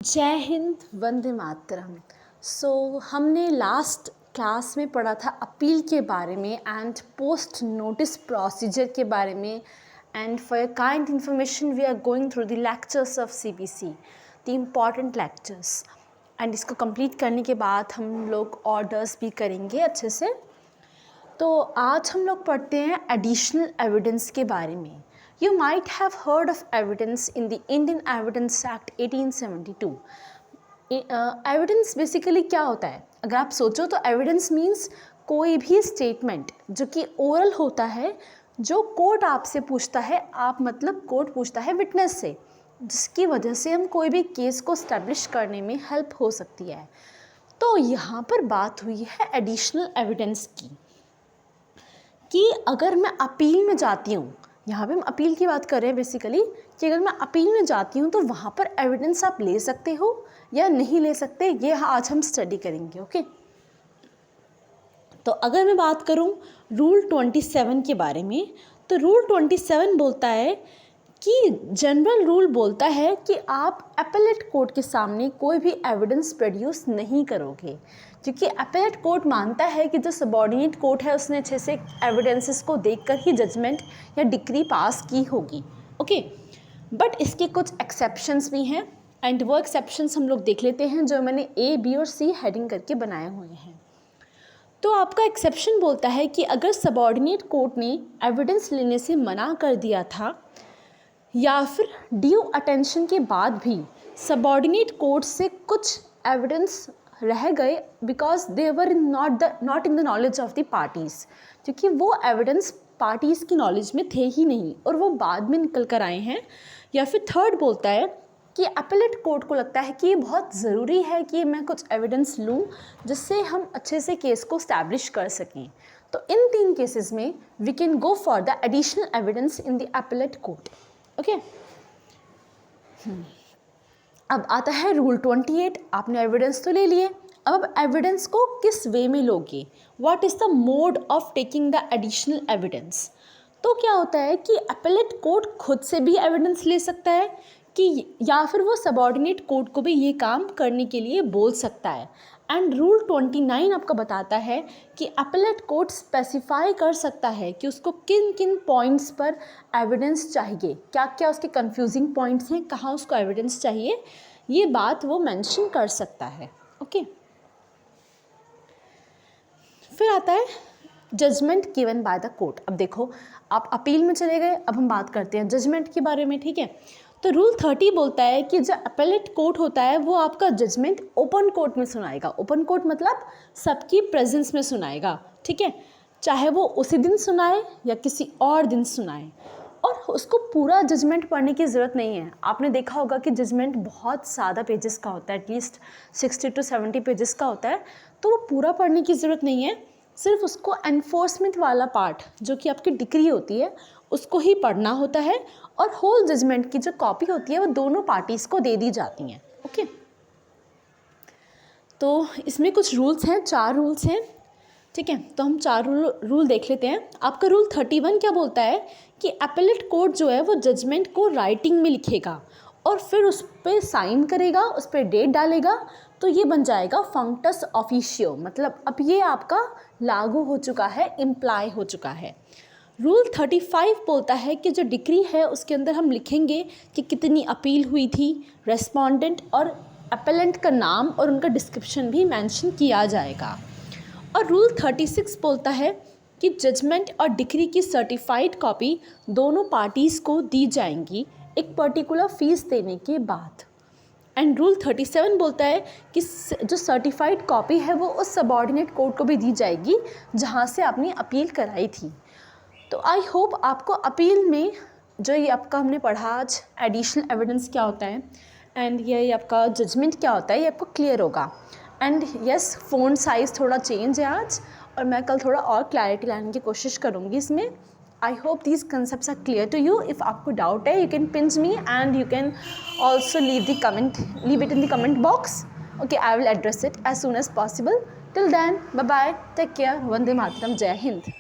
जय हिंद, वंदे मातरम। हमने last class में पढ़ा था अपील के बारे में एंड पोस्ट नोटिस प्रोसीजर के बारे में। And for your kind information we are going through the lectures of CBC, the important lectures. And इसको कंप्लीट करने के बाद हम लोग ऑर्डर्स भी करेंगे अच्छे से। तो आज हम लोग पढ़ते हैं एडिशनल एविडेंस के बारे में। You might have heard of evidence in the Indian Evidence Act 1872. Evidence basically क्या होता है? अगर आप सोचो तो एविडेंस मीन्स कोई भी स्टेटमेंट जो कि ओरल होता है, जो कोर्ट आपसे पूछता है, आप मतलब कोर्ट पूछता है विटनेस से, जिसकी वजह से हम कोई भी केस को स्टैब्लिश करने में हेल्प हो सकती है। तो यहाँ पर बात हुई है एडिशनल एविडेंस की, कि अगर मैं अपील में जाती हूँ, यहाँ पे हम अपील की बात कर रहे हैं बेसिकली, कि अगर मैं अपील में जाती हूँ तो वहाँ पर एविडेंस आप ले सकते हो या नहीं ले सकते, ये आज हम स्टडी करेंगे। ओके, तो अगर मैं बात करूँ रूल 27 के बारे में, तो रूल 27 बोलता है कि जनरल रूल बोलता है कि आप अपीलेट कोर्ट के सामने कोई भी एविडेंस प्रोड्यूस नहीं करोगे, क्योंकि अपीलेट कोर्ट मानता है कि जो सबॉर्डिनेट कोर्ट है उसने अच्छे से एविडेंसेस को देखकर ही जजमेंट या डिक्री पास की होगी। ओके, बट इसके कुछ एक्सेप्शंस भी हैं एंड वो एक्सेप्शंस हम लोग देख लेते हैं, जो मैंने A, B और C हेडिंग करके बनाए हुए हैं। तो आपका एक्सेप्शन बोलता है कि अगर सबॉर्डिनेट कोर्ट ने एविडेंस लेने से मना कर दिया था या फिर ड्यू अटेंशन के बाद भी सबॉर्डिनेट कोर्ट से कुछ एविडेंस रह गए because they were not in the knowledge of the parties, क्योंकि वो एविडेंस पार्टीज़ की नॉलेज में थे ही नहीं और वो बाद में निकल कर आए हैं। या फिर थर्ड बोलता है कि अपीलेट कोर्ट को लगता है कि ये बहुत ज़रूरी है कि मैं कुछ एविडेंस लूँ जिससे हम अच्छे से केस को स्टैब्लिश कर सकें। तो इन तीन केसेस में we can go for the additional evidence in the appellate court. Okay, अब आता है रूल 28। आपने एविडेंस तो ले लिए, अब एविडेंस को किस वे में लोगे, what is the mode of taking the additional evidence. तो क्या होता है कि अपीलेट कोर्ट खुद से भी एविडेंस ले सकता है कि या फिर वो सबॉर्डिनेट कोर्ट को भी ये काम करने के लिए बोल सकता है। एंड रूल 29 आपका बताता है कि अपीलेट कोर्ट स्पेसिफाई कर सकता है कि उसको किन किन पॉइंट्स पर एविडेंस चाहिए, क्या क्या उसके कंफ्यूजिंग पॉइंट्स हैं, कहाँ उसको एविडेंस चाहिए, ये बात वो मेंशन कर सकता है। ओके, फिर आता है judgment given by the court. अब देखो, आप अपील में चले गए, अब हम बात करते हैं जजमेंट के बारे में। ठीक है, तो रूल 30 बोलता है कि जो अपीलेट कोर्ट होता है वो आपका जजमेंट ओपन कोर्ट में सुनाएगा। ओपन कोर्ट मतलब सबकी प्रेजेंस में सुनाएगा। ठीक है, चाहे वो उसी दिन सुनाए या किसी और दिन सुनाए, और उसको पूरा जजमेंट पढ़ने की ज़रूरत नहीं है। आपने देखा होगा कि जजमेंट बहुत ज़्यादा पेजेस का होता है, एटलीस्ट 60 to 70 पेजेस का होता है, तो वो पूरा पढ़ने की ज़रूरत नहीं है। सिर्फ उसको एनफोर्समेंट वाला पार्ट जो कि आपकी डिक्री होती है उसको ही पढ़ना होता है, और होल जजमेंट की जो कॉपी होती है वो दोनों पार्टीज़ को दे दी जाती हैं। ओके, तो इसमें कुछ रूल्स हैं, 4 रूल्स हैं। ठीक है, तो हम 4 रूल देख लेते हैं। आपका रूल 31 क्या बोलता है कि अपीलेट कोर्ट जो है वो जजमेंट को राइटिंग में लिखेगा और फिर उस पर साइन करेगा, उस पर डेट डालेगा, तो ये बन जाएगा फंक्टस ऑफिशियो, मतलब अब ये आपका लागू हो चुका है, इम्प्लाई हो चुका है। रूल 35 बोलता है कि जो डिक्री है उसके अंदर हम लिखेंगे कि कितनी अपील हुई थी, रेस्पोंडेंट और अपीलेंट का नाम और उनका डिस्क्रिप्शन भी मेंशन किया जाएगा। और रूल 36 बोलता है कि जजमेंट और डिक्री की सर्टिफाइड कॉपी दोनों पार्टीज़ को दी जाएंगी एक पर्टिकुलर फ़ीस देने के बाद। एंड रूल 37 बोलता है कि जो सर्टिफाइड कॉपी है वो उस सबॉर्डिनेट कोर्ट को भी दी जाएगी जहाँ से आपने अपील कराई थी। तो आई होप आपको अपील में जो ये आपका हमने पढ़ा आज एडिशनल एविडेंस क्या होता है एंड ये आपका जजमेंट क्या होता है, ये आपको क्लियर होगा। एंड यस, फ़ोन साइज़ थोड़ा चेंज है आज, और मैं कल थोड़ा और क्लैरिटी लाने की कोशिश करूँगी इसमें। I hope these concepts are clear to you. If आपको डाउट है you can pinch me and you can also leave it in the comment box. Okay, I will address it as soon as possible. Till then, bye bye, take care, वंदे मातरम, जय हिंद।